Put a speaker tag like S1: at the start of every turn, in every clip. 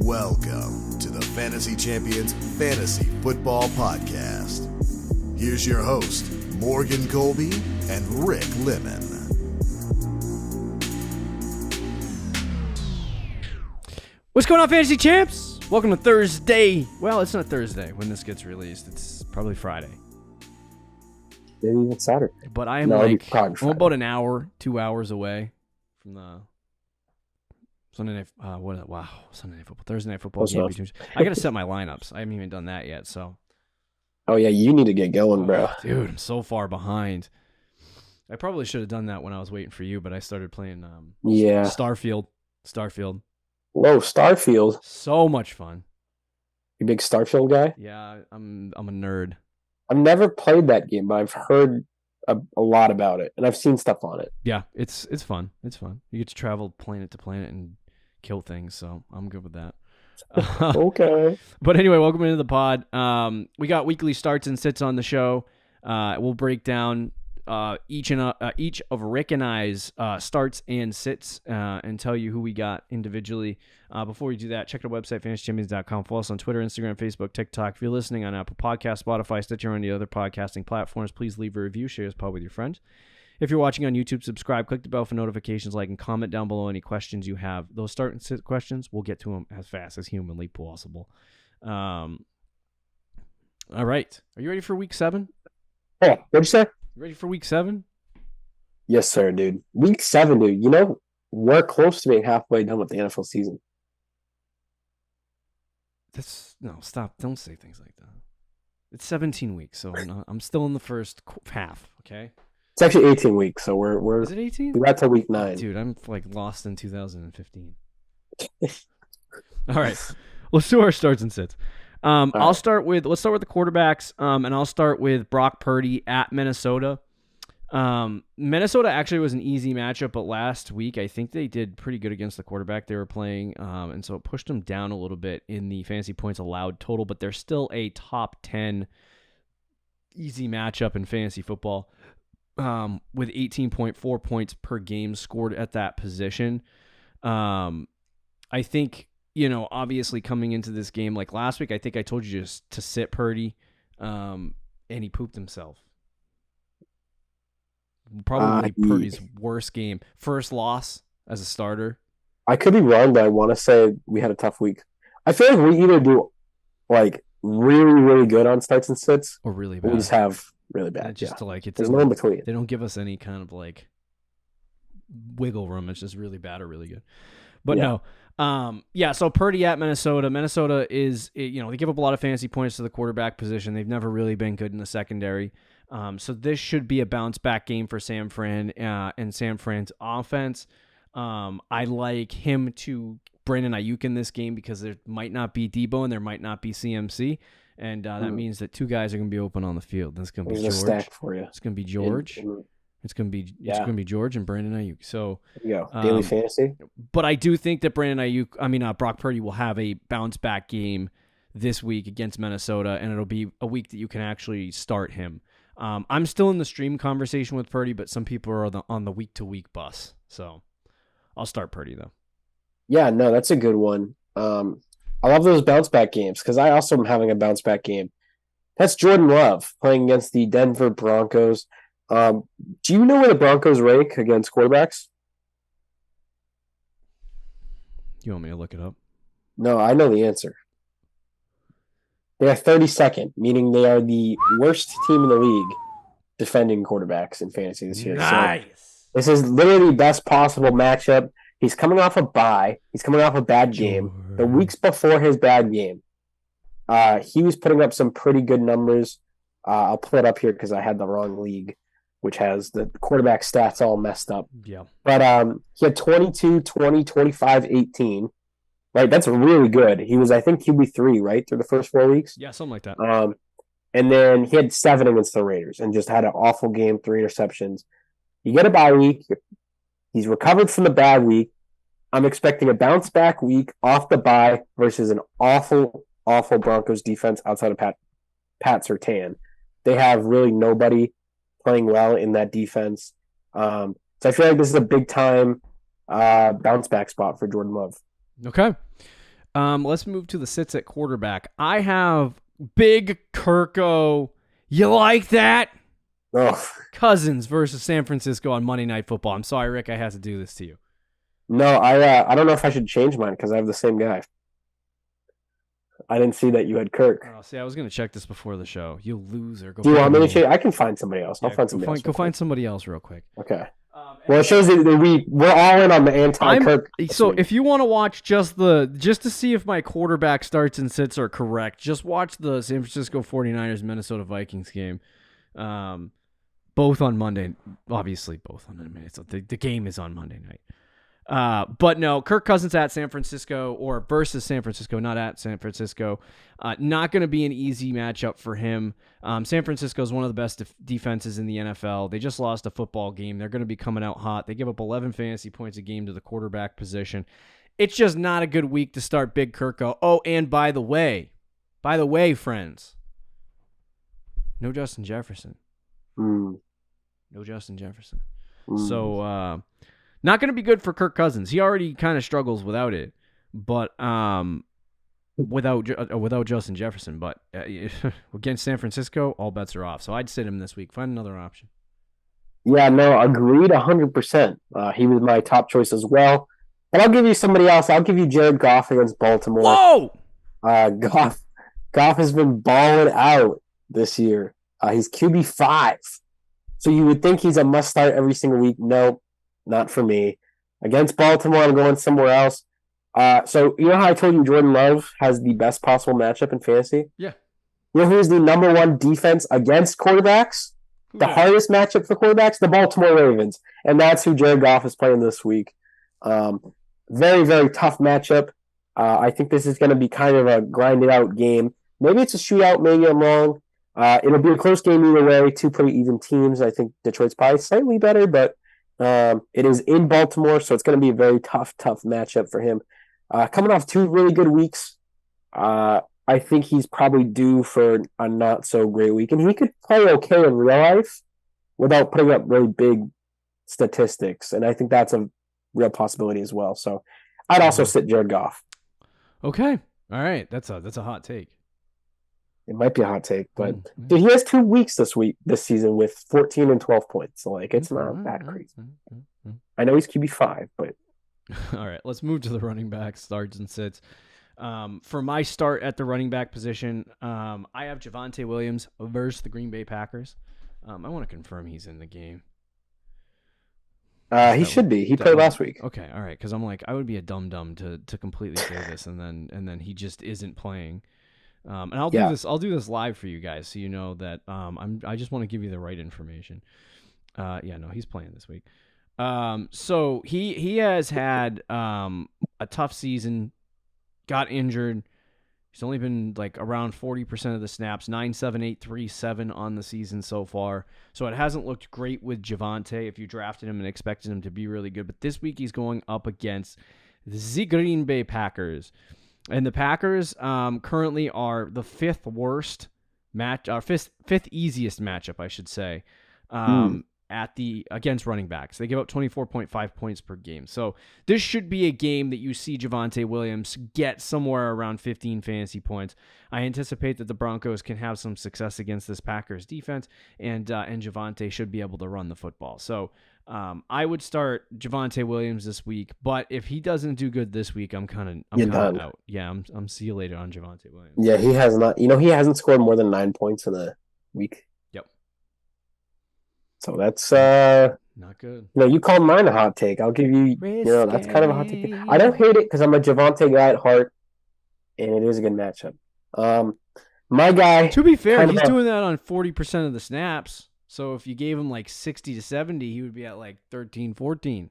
S1: Welcome to the Fantasy Champions Fantasy Football Podcast. Here's your host, Morgan Colby and Rick Lemon.
S2: What's going on, Fantasy Champs? Welcome to Thursday. Well, it's not Thursday when this gets released. It's probably Friday.
S3: Maybe even Saturday.
S2: But I am about an hour, 2 hours away from the Sunday night. Sunday night football, Thursday night football game. I got to set my lineups. I haven't even done that yet. So.
S3: Oh yeah, you need to get going, bro.
S2: Dude, I'm so far behind. I probably should have done that when I was waiting for you, but I started playing. Starfield.
S3: Whoa, Starfield.
S2: So much fun.
S3: You big Starfield guy?
S2: Yeah, I'm a nerd.
S3: I've never played that game, but I've heard a lot about it, and I've seen stuff on it.
S2: Yeah, it's fun. It's fun. You get to travel planet to planet and kill things, so I'm good with that.
S3: Okay.
S2: But anyway, welcome into the pod. We got weekly starts and sits on the show. We'll break down each of Rick and I's starts and sits and tell you who we got individually. Before we do that, check our website, fantasychampions.com. Follow us on Twitter, Instagram, Facebook, TikTok. If you're listening on Apple Podcasts, Spotify, Stitcher, or any other podcasting platforms, please leave a review, share this pod with your friends. If you're watching on YouTube, subscribe, click the bell for notifications, like, and comment down below any questions you have. Those start and sit questions, we'll get to them as fast as humanly possible. All right. Are you ready for week 7?
S3: Yeah, what'd you say?
S2: Ready for week 7?
S3: Yes, sir, dude. Week 7, dude. You know, we're close to being halfway done with the NFL season.
S2: No, stop. Don't say things like that. It's 17 weeks, so I'm still in the first half, okay?
S3: It's actually 18 weeks, so we're.
S2: Is it 18?
S3: We got to week 9.
S2: Dude, I'm like lost in 2015. All right, let's do our starts and sits. Let's start with the quarterbacks, and I'll start with Brock Purdy at Minnesota. Minnesota actually was an easy matchup, but last week I think they did pretty good against the quarterback they were playing, and so it pushed them down a little bit in the fantasy points allowed total, but they're still a top 10 easy matchup in fantasy football. With 18.4 points per game scored at that position. I think, obviously coming into this game, like last week, I think I told you just to sit Purdy, and he pooped himself. Probably Purdy's worst game. First loss as a starter.
S3: I could be wrong, but I want to say we had a tough week. I feel like we either do like really, really good on starts and sits,
S2: or really bad.
S3: We just have really bad.
S2: There's
S3: no in between.
S2: They don't give us any kind of like wiggle room. It's just really bad or really good. But no. So Purdy at Minnesota. Minnesota is, they give up a lot of fantasy points to the quarterback position. They've never really been good in the secondary. So this should be a bounce back game for San Fran and San Fran's offense. I like him to Brandon Ayuk in this game because there might not be Debo and there might not be CMC. And that means that two guys are going to be open on the field. That's going to be George.
S3: Stack for you.
S2: It's going to be George. It's going to be George and Brandon Ayuk. So
S3: there you go. Daily fantasy.
S2: But I do think that Brock Purdy will have a bounce back game this week against Minnesota, and it'll be a week that you can actually start him. I'm still in the stream conversation with Purdy, but some people are on the week to week bus. So I'll start Purdy though.
S3: Yeah, no, that's a good one. I love those bounce back games because I also am having a bounce back game. That's Jordan Love playing against the Denver Broncos. Do you know where the Broncos rank against quarterbacks?
S2: You want me to look it up?
S3: No, I know the answer. They are 32nd, meaning they are the worst team in the league defending quarterbacks in fantasy this year.
S2: Nice.
S3: So this is literally the best possible matchup. He's coming off a bye. He's coming off a bad game. The weeks before his bad game, he was putting up some pretty good numbers. I'll pull it up here because I had the wrong league, which has the quarterback stats all messed up.
S2: Yeah. But
S3: he had 22, 20, 25, 18. Right? That's really good. He was, I think, QB3, right, through the first 4 weeks?
S2: Yeah, something like that.
S3: And then he had 7 against the Raiders and just had an awful game, 3 interceptions. You get a bye week. He's recovered from the bad week. I'm expecting a bounce-back week off the bye versus an awful, awful Broncos defense outside of Pat Surtain. They have really nobody playing well in that defense. So I feel like this is a big-time bounce-back spot for Jordan Love.
S2: Okay. Let's move to the sits at quarterback. I have Big Kirko. You like that?
S3: Oh.
S2: Cousins versus San Francisco on Monday Night Football. I'm sorry, Rick, I had to do this to you.
S3: No, I don't know if I should change mine because I have the same guy. I didn't see that you had Kirk.
S2: Oh, see, I was going to check this before the show. You loser.
S3: Do you want me to change? I can find somebody else. I'll find somebody else.
S2: Go find somebody else real quick.
S3: Okay. Well, it shows that we're all in on the anti-Kirk.
S2: So if you want to watch just to see if my quarterback starts and sits are correct, just watch the San Francisco 49ers Minnesota Vikings game. Both on Monday. Obviously, both on Monday. So the game is on Monday night. But no, Kirk Cousins at San Francisco or versus San Francisco, not at San Francisco. Not going to be an easy matchup for him. San Francisco is one of the best defenses in the NFL. They just lost a football game. They're going to be coming out hot. They give up 11 fantasy points a game to the quarterback position. It's just not a good week to start Big Kirko. Oh, and by the way, friends, no Justin Jefferson. No Justin Jefferson. So, not going to be good for Kirk Cousins. He already kind of struggles without it, but without Justin Jefferson. But against San Francisco, all bets are off. So I'd sit him this week. Find another option. Yeah, no, agreed 100%. He was my top choice as well. But I'll give you somebody else. I'll give you Jared Goff against Baltimore. Whoa!
S3: Goff has been balling out this year. He's QB5. So you would think he's a must start every single week. Nope. Not for me. Against Baltimore, I'm going somewhere else. So you know how I told you Jordan Love has the best possible matchup in fantasy?
S2: Yeah.
S3: You know who's the number one defense against quarterbacks? The hardest matchup for quarterbacks? The Baltimore Ravens. And that's who Jared Goff is playing this week. Very, very tough matchup. I think this is going to be kind of a grinded out game. Maybe it's a shootout. Maybe I'm wrong. It'll be a close game either way. Two pretty even teams. I think Detroit's probably slightly better, but it is in Baltimore, so it's going to be a very tough matchup for him. Coming off two really good weeks, I think he's probably due for a not so great week, and he could play okay in real life without putting up really big statistics, and I think that's a real possibility as well. So I'd also sit Jared Goff.
S2: Okay, all right, that's a hot take.
S3: It might be a hot take, but dude, he has 2 weeks this season with 14 and 12 points. So it's not that crazy. I know he's QB5, but
S2: all right, let's move to the running back starts and sits. For my start at the running back position, I have Javonte Williams versus the Green Bay Packers. I want to confirm he's in the game.
S3: He should be. He played last week.
S2: Okay, all right, because I'm like, I would be a dum-dum to completely say this, and then he just isn't playing. And I'll do this. I'll do this live for you guys, so you know that I just want to give you the right information. No, he's playing this week. So he has had a tough season. Got injured. He's only been like around 40% of the snaps. 9.7837 on the season so far. So it hasn't looked great with Javonte if you drafted him and expected him to be really good. But this week he's going up against the Green Bay Packers. And the Packers currently are the fifth easiest matchup, I should say, against running backs. They give up 24.5 points per game. So this should be a game that you see Javonte Williams get somewhere around 15 fantasy points. I anticipate that the Broncos can have some success against this Packers defense, and Javonte should be able to run the football. So I would start Javonte Williams this week, but if he doesn't do good this week, I'm kind of out. Yeah, I'm see you later on Javonte Williams.
S3: Yeah, he has not. He hasn't scored more than 9 points in a week.
S2: Yep.
S3: So that's
S2: not good.
S3: You called mine a hot take. I'll give you. That's kind of a hot take. I don't hate it because I'm a Javonte guy at heart, and it is a good matchup. My guy.
S2: To be fair, he's doing that on 40% of the snaps. So if you gave him like 60 to 70, he would be at like 13, 14.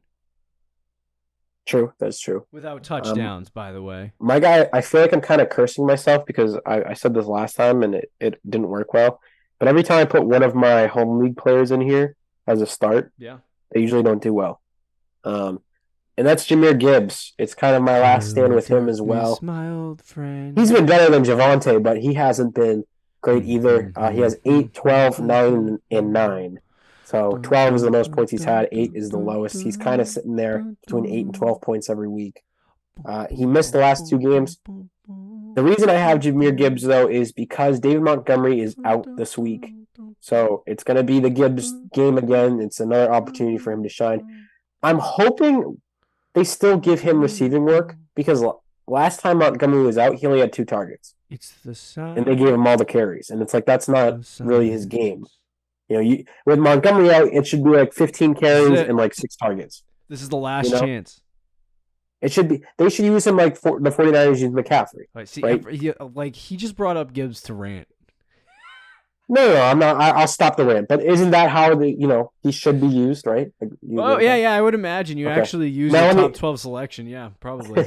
S3: True, that's true.
S2: Without touchdowns, by the way.
S3: My guy, I feel like I'm kind of cursing myself because I said this last time and it didn't work well. But every time I put one of my home league players in here as a start, they usually don't do well. And that's Jahmyr Gibbs. It's kind of my last stand with him as well.
S2: My old friend.
S3: He's been better than Javonte, but he hasn't been great either. He has 8, 12, 9, and 9. So 12 is the most points he's had. 8 is the lowest. He's kind of sitting there between 8 and 12 points every week. He missed the last 2 games. The reason I have Jahmyr Gibbs, though, is because David Montgomery is out this week. So it's going to be the Gibbs game again. It's another opportunity for him to shine. I'm hoping they still give him receiving work because last time Montgomery was out, he only had 2 targets. And they gave him all the carries. And it's like, that's not really his game. With Montgomery out, it should be like 15 carries and like 6 targets.
S2: This is the last chance.
S3: It should be. They should use him like the 49ers use McCaffrey.
S2: Right? He just brought up Gibbs to rant.
S3: No, I'm not. I'll stop the rant. But isn't that how he should be used, right?
S2: I would imagine you actually use your top 12 selection. Yeah, probably.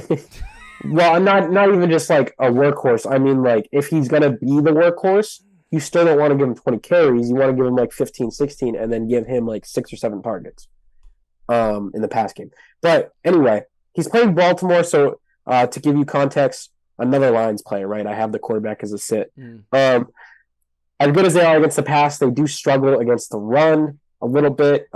S3: Well, I'm not even just like a workhorse. I mean, like if he's gonna be the workhorse, you still don't want to give him 20 carries. You want to give him like 15, 16, and then give him like 6 or 7 targets, in the pass game. But anyway. He's playing Baltimore, so to give you context, another Lions player, right? I have the quarterback as a sit. As good as they are against the pass, they do struggle against the run a little bit.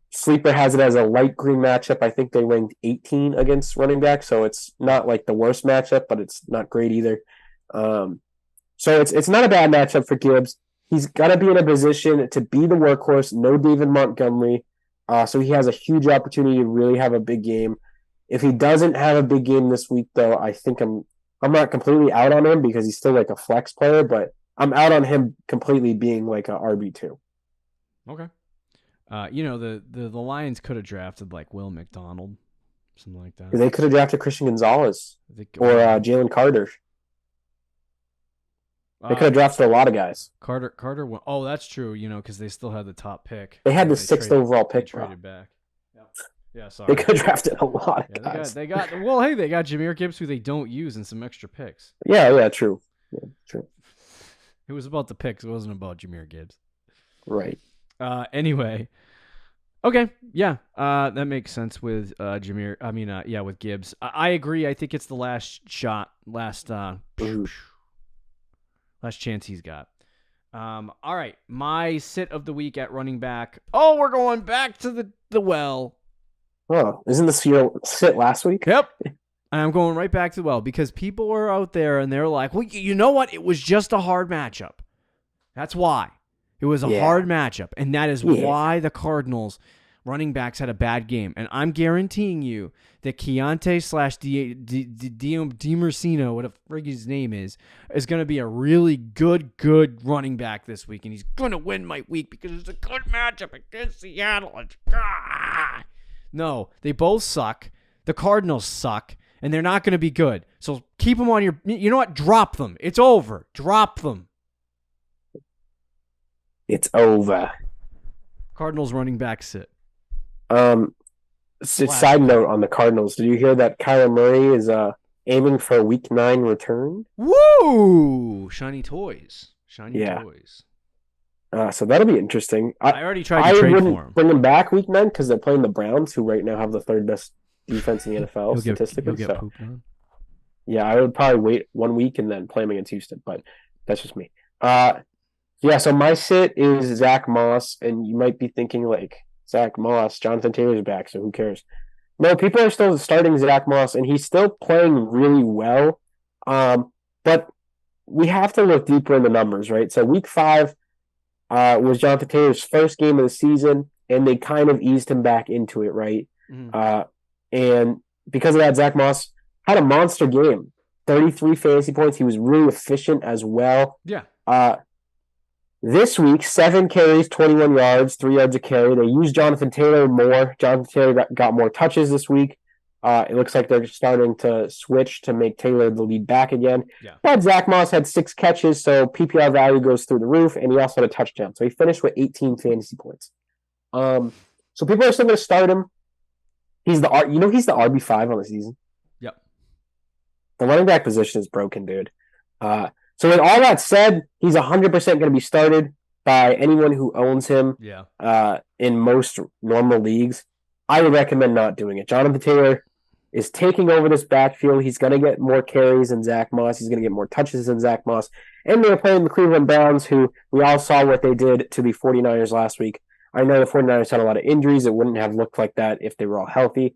S3: Sleeper has it as a light green matchup. I think they ranked 18 against running back, so it's not like the worst matchup, but it's not great either. So it's not a bad matchup for Gibbs. He's got to be in a position to be the workhorse, no David Montgomery, so he has a huge opportunity to really have a big game. If he doesn't have a big game this week, though, I think I'm not completely out on him because he's still like a flex player, but I'm out on him completely being like a RB2.
S2: Okay. The Lions could have drafted like Will McDonald, something like that.
S3: They could have drafted Christian Gonzalez or Jalen Carter. They could have drafted a lot of guys.
S2: Carter went. Oh, that's true. Because they still had the top pick.
S3: They had the 6th overall pick.
S2: They traded back. Yeah, sorry.
S3: They could have drafted a lot of guys.
S2: They got Jahmyr Gibbs, who they don't use, and some extra picks.
S3: Yeah, true. Yeah, true.
S2: It was about the picks. It wasn't about Jahmyr Gibbs.
S3: Right.
S2: Anyway. Okay. Yeah. That makes sense with with Gibbs. I agree. I think it's the last shot, last chance he's got. All right. My sit of the week at running back. Oh, we're going back to the well.
S3: Oh, isn't this your sit last week?
S2: Yep. And I'm going right back to the well because people are out there and they're like, well, you know what? It was just a hard matchup. That's why. It was a hard matchup. And that is why the Cardinals running backs had a bad game. And I'm guaranteeing you that Keontae / DiMarcino, what a frig his name is going to be a really good running back this week. And he's going to win my week because it's a good matchup against Seattle. No, they both suck. The Cardinals suck, and they're not going to be good. So keep them on your... You know what? Drop them. It's over. Drop them.
S3: It's over.
S2: Cardinals running back sit.
S3: Side note on the Cardinals. Did you hear that Kyler Murray is aiming for a Week 9 return?
S2: Woo! Shiny toys. Toys.
S3: So that'll be interesting.
S2: I already tried to trade for him.
S3: I wouldn't bring him back Week 9 because they're playing the Browns, who right now have the 3rd best defense in the NFL statistically.
S2: He'll get pooped on.
S3: Yeah, I would probably wait 1 week and then play him against Houston, but that's just me. So my sit is Zach Moss, and you might be thinking like, Zach Moss, Jonathan Taylor's back, so who cares? No, people are still starting Zach Moss, and he's still playing really well. But we have to look deeper in the numbers, right? So Week 5 was Jonathan Taylor's first game of the season, and they kind of eased him back into it, right? Mm-hmm. And because of that, Zach Moss had a monster game, 33 fantasy points. He was really efficient as well.
S2: Yeah.
S3: This week, 7 carries, 21 yards, 3 yards a carry. They used Jonathan Taylor more. Jonathan Taylor got more touches this week. It looks like they're starting to switch to make Taylor the lead back again.
S2: Yeah.
S3: But Zach Moss had 6 catches, so PPR value goes through the roof, and he also had a touchdown. So he finished with 18 fantasy points. So people are still going to start him. He's the RB5 on the season.
S2: Yep.
S3: The running back position is broken, dude. So with all that said, he's 100% going to be started by anyone who owns him.
S2: Yeah.
S3: In most normal leagues. I would recommend not doing it. Jonathan Taylor is taking over this backfield. He's going to get more carries than Zach Moss. He's going to get more touches than Zach Moss. And they're playing the Cleveland Browns, who we all saw what they did to the 49ers last week. I know the 49ers had a lot of injuries. It wouldn't have looked like that if they were all healthy.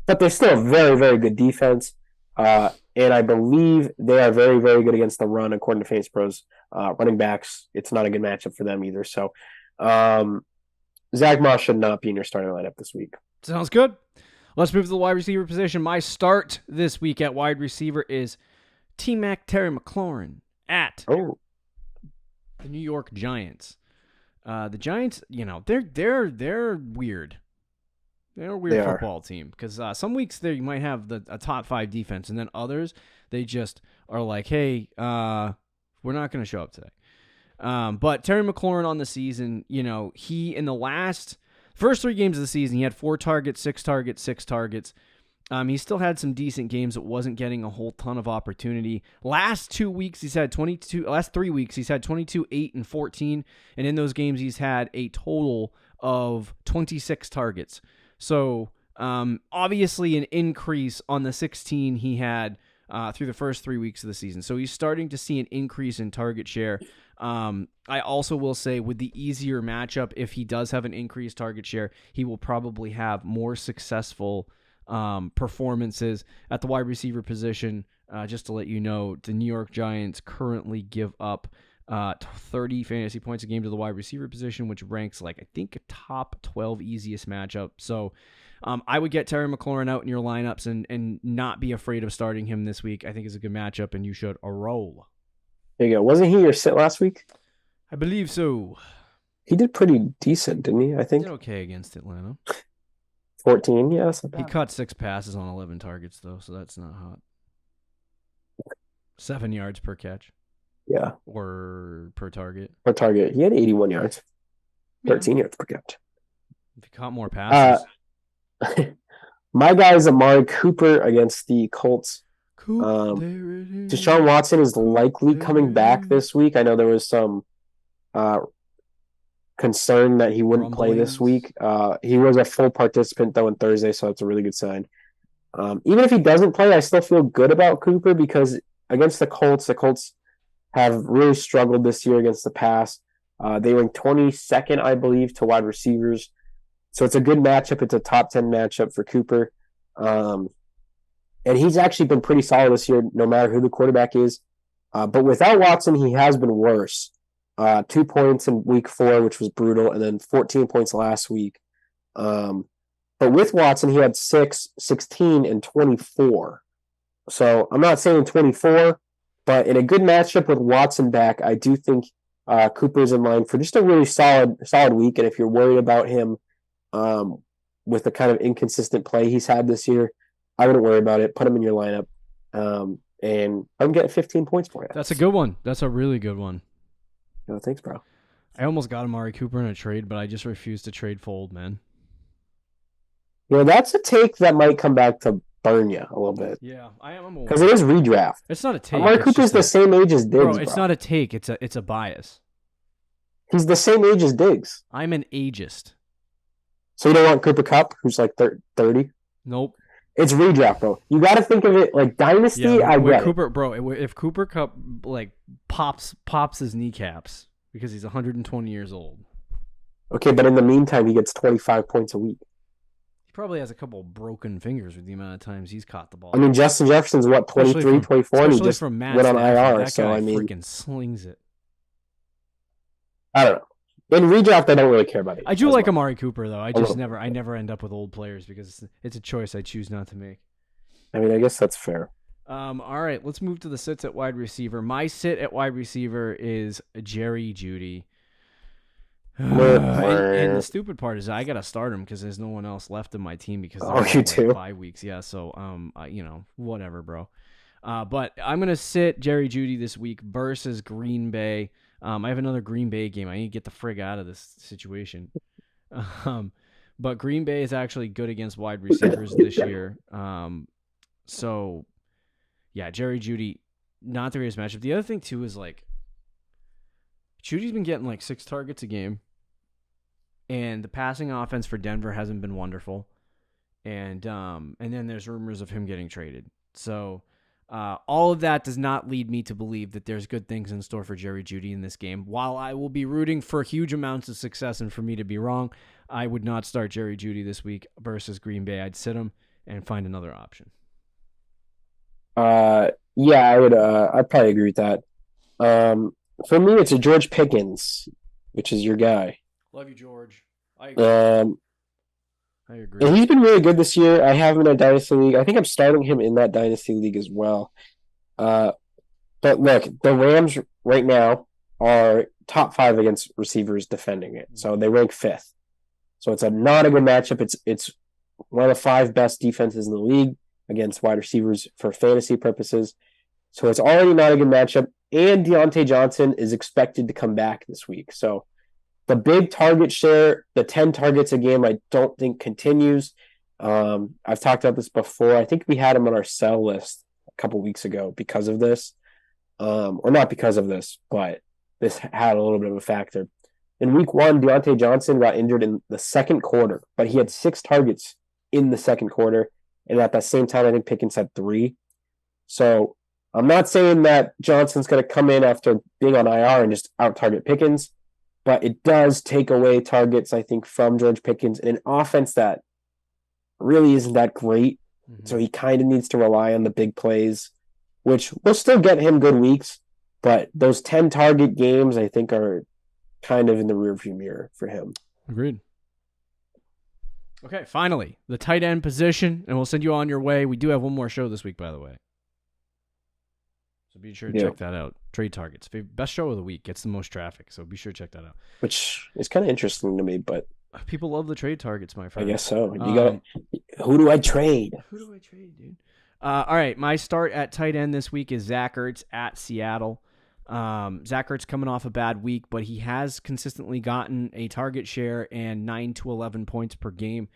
S3: but they're still a very, very good defense. And I believe they are very, very good against the run, according to Fantasy Pros. Running backs, it's not a good matchup for them either. So Zach Moss should not be in your starting lineup this week.
S2: Sounds good. Let's move to the wide receiver position. My start this week at wide receiver is T-Mac Terry McLaurin at the New York Giants. The Giants, they're weird. They're a weird football team because some weeks there you might have a top 5 defense, and then others they just are like, hey, we're not going to show up today. But Terry McLaurin on the season, he in the first 3 games of the season, he had 4 targets, 6 targets, 6 targets. He still had some decent games. It wasn't getting a whole ton of opportunity. Last 2 weeks, he's had 22. Last 3 weeks, he's had 22, 8, and 14. And in those games, he's had a total of 26 targets. So, obviously, an increase on the 16 he had through the first 3 weeks of the season. So he's starting to see an increase in target share. I also will say with the easier matchup, if he does have an increased target share, he will probably have more successful performances at the wide receiver position. Just to let you know, the New York Giants currently give up 30 fantasy points a game to the wide receiver position, which ranks like, I think, a top 12 easiest matchup. So I would get Terry McLaurin out in your lineups and not be afraid of starting him this week. I think it's a good matchup, and you should roll.
S3: There you go. Wasn't he your sit last week?
S2: I believe so.
S3: He did pretty decent, didn't he? I think.
S2: He did okay against Atlanta.
S3: 14, yeah.
S2: He caught 6 passes on 11 targets, though, so that's not hot. 7 yards per catch.
S3: Yeah.
S2: Or per target.
S3: Per target. He had 81 yards. 13 yards per catch.
S2: If he caught more passes.
S3: My guy is Amari Cooper against the Colts. Deshaun Watson is likely coming back this week. I know there was some concern that he wouldn't play this week. He was a full participant, though, on Thursday, so that's a really good sign. Even if he doesn't play, I still feel good about Cooper because against the Colts have really struggled this year against the pass. They ranked 22nd, I believe, to wide receivers. So it's a good matchup. It's a top 10 matchup for Cooper. And he's actually been pretty solid this year, no matter who the quarterback is. But without Watson, he has been worse. 2 points in week 4, which was brutal, and then 14 points last week. But with Watson, he had 6, 16, and 24. So I'm not saying 24, but in a good matchup with Watson back, I do think Cooper's in line for just a really solid week. And if you're worried about him with the kind of inconsistent play he's had this year, I wouldn't worry about it. Put him in your lineup, and I'm getting 15 points for you.
S2: That's a good one. That's a really good one.
S3: No, thanks, bro.
S2: I almost got Amari Cooper in a trade, but I just refused to trade for old man.
S3: That's a take that might come back to burn you a little bit.
S2: Yeah, I am aware.
S3: Because it is redraft.
S2: It's not a take.
S3: Amari Cooper's the same age as Diggs,
S2: bro. It's not a take. It's a bias.
S3: He's the same age as Diggs.
S2: I'm an ageist.
S3: So you don't want Cooper Kupp, who's like 30?
S2: Nope.
S3: It's redraft, bro. You got to think of it like dynasty.
S2: Yeah,
S3: I get
S2: Cooper, bro. If Cooper Kupp like pops his kneecaps because he's 120 years old.
S3: Okay, but in the meantime, he gets 25 points a week.
S2: He probably has a couple broken fingers with the amount of times he's caught the ball.
S3: I mean, Justin Jefferson's what, 23, 24, and he just went on IR.
S2: That
S3: so
S2: guy
S3: I mean,
S2: freaking slings it.
S3: I don't know. In redraft, I don't really care about it.
S2: I do like Amari Cooper, though. I never end up with old players because it's a choice I choose not to make.
S3: I mean, I guess that's fair.
S2: All right, let's move to the sits at wide receiver. My sit at wide receiver is Jerry Jeudy. And the stupid part is I got to start him because there's no one else left in my team because they're bye weeks. Yeah, so whatever, bro. But I'm going to sit Jerry Jeudy this week versus Green Bay. I have another Green Bay game. I need to get the frig out of this situation. But Green Bay is actually good against wide receivers this year. So, yeah, Jerry Jeudy, not the greatest matchup. The other thing, too, is, like, Jeudy's been getting, like, 6 targets a game. And the passing offense for Denver hasn't been wonderful. And then there's rumors of him getting traded. So, all of that does not lead me to believe that there's good things in store for Jerry Jeudy in this game. While I will be rooting for huge amounts of success and for me to be wrong, I would not start Jerry Jeudy this week versus Green Bay. I'd sit him and find another option.
S3: Yeah, I'd probably agree with that. For me, it's a George Pickens, which is your guy.
S2: Love you, George. I agree.
S3: And he's been really good this year. I have him in a dynasty league. I think I'm starting him in that dynasty league as well. But look, the Rams right now are top 5 against receivers defending it. So they rank 5th. So it's not a good matchup. It's one of the 5 best defenses in the league against wide receivers for fantasy purposes. So it's already not a good matchup. And Deontay Johnson is expected to come back this week. So the big target share, the 10 targets a game, I don't think continues. I've talked about this before. I think we had him on our sell list a couple weeks ago because of this. Or not because of this, but this had a little bit of a factor. In week 1, Deontay Johnson got injured in the second quarter, but he had 6 targets in the second quarter. And at the same time, I think Pickens had 3. So I'm not saying that Johnson's going to come in after being on IR and just out-target Pickens, but it does take away targets, I think, from George Pickens in an offense that really isn't that great. Mm-hmm. So he kind of needs to rely on the big plays, which will still get him good weeks, but those 10-target games, I think, are kind of in the rearview mirror for him.
S2: Agreed. Okay, finally, the tight end position, and we'll send you on your way. We do have one more show this week, by the way. So be sure to check that out. Trade targets. Best show of the week. Gets the most traffic, so be sure to check that out.
S3: Which is kind of interesting to me, but...
S2: People love the trade targets, my friend.
S3: I guess so. Who do I trade?
S2: Who do I trade, dude? All right, my start at tight end this week is Zach Ertz at Seattle. Zach Ertz coming off a bad week, but he has consistently gotten a target share and 9 to 11 points per game.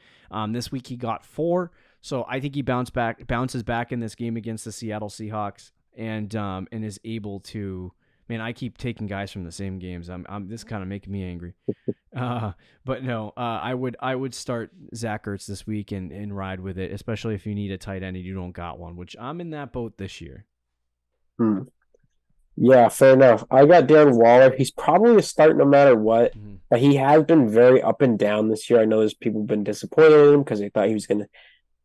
S2: This week he got 4, so I think he bounces back in this game against the Seattle Seahawks and is able to. Man, I keep taking guys from the same games. This kind of making me angry. But no, I would start Zach Ertz this week and ride with it, especially if you need a tight end and you don't got one, which I'm in that boat this year.
S3: Yeah, fair enough. I got Darren Waller. He's probably a start no matter what, but he has been very up and down this year. I know there's people who've been disappointed in him because they thought he was going to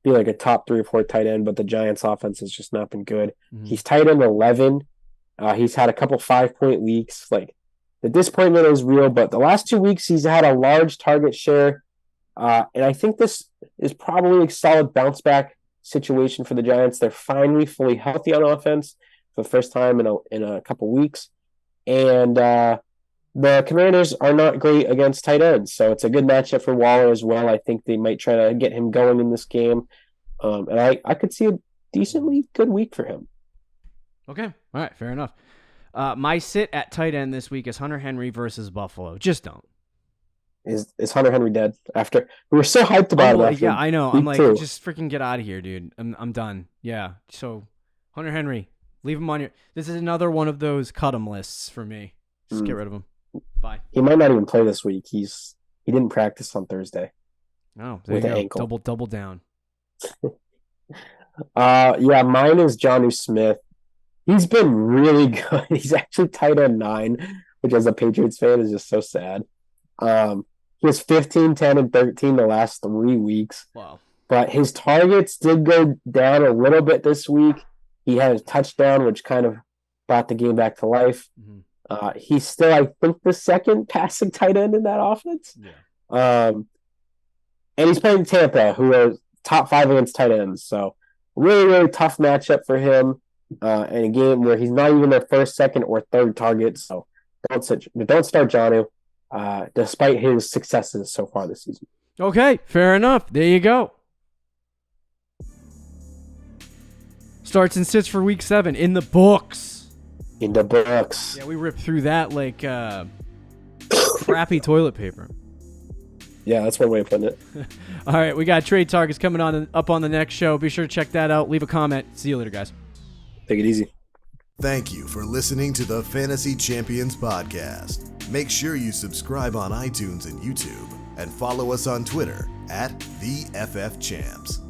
S3: be like a top 3 or 4 tight end, but the Giants' offense has just not been good. He's tight end 11. He's had a couple 5-point weeks. Like, the disappointment is real, but the last 2 weeks he's had a large target share, and I think this is probably a solid bounce back situation for the Giants. They're finally fully healthy on offense for the first time in a couple weeks, and the Commanders are not great against tight ends, so it's a good matchup for Waller as well. I think they might try to get him going in this game, and I could see a decently good week for him.
S2: Okay. All right. Fair enough. My sit at tight end this week is Hunter Henry versus Buffalo. Just don't.
S3: Is Hunter Henry dead? After we were so hyped about it.
S2: Yeah, I know. I'm like, just freaking get out of here, dude. I'm done. Yeah. So Hunter Henry, leave him on your. This is another one of those cut him lists for me. Just get rid of him. Bye.
S3: He might not even play this week. He didn't practice on Thursday.
S2: Oh, there with you go. Ankle. Double down.
S3: Yeah, mine is Jonnu Smith. He's been really good. He's actually tight end 9, which as a Patriots fan is just so sad. He has 15, 10, and 13 the last 3 weeks. Wow. But his targets did go down a little bit this week. He had a touchdown, which kind of brought the game back to life. He's still, I think, the second passing tight end in that offense. Yeah. And he's playing Tampa, who are top 5 against tight ends. So really, really tough matchup for him. In a game where he's not even their first, second, or third target. So don't start Jonnu, despite his successes so far this season.
S2: Okay, fair enough. There you go. Starts and sits for week 7 in the books.
S3: Yeah,
S2: we ripped through that like crappy toilet paper.
S3: Yeah, that's one way of putting it.
S2: All right, we got trade targets coming up on the next show. Be sure to check that out. Leave a comment. See you later, guys.
S3: Take it easy.
S1: Thank you for listening to the Fantasy Champions Podcast. Make sure you subscribe on iTunes and YouTube and follow us on Twitter @TheFFChamps.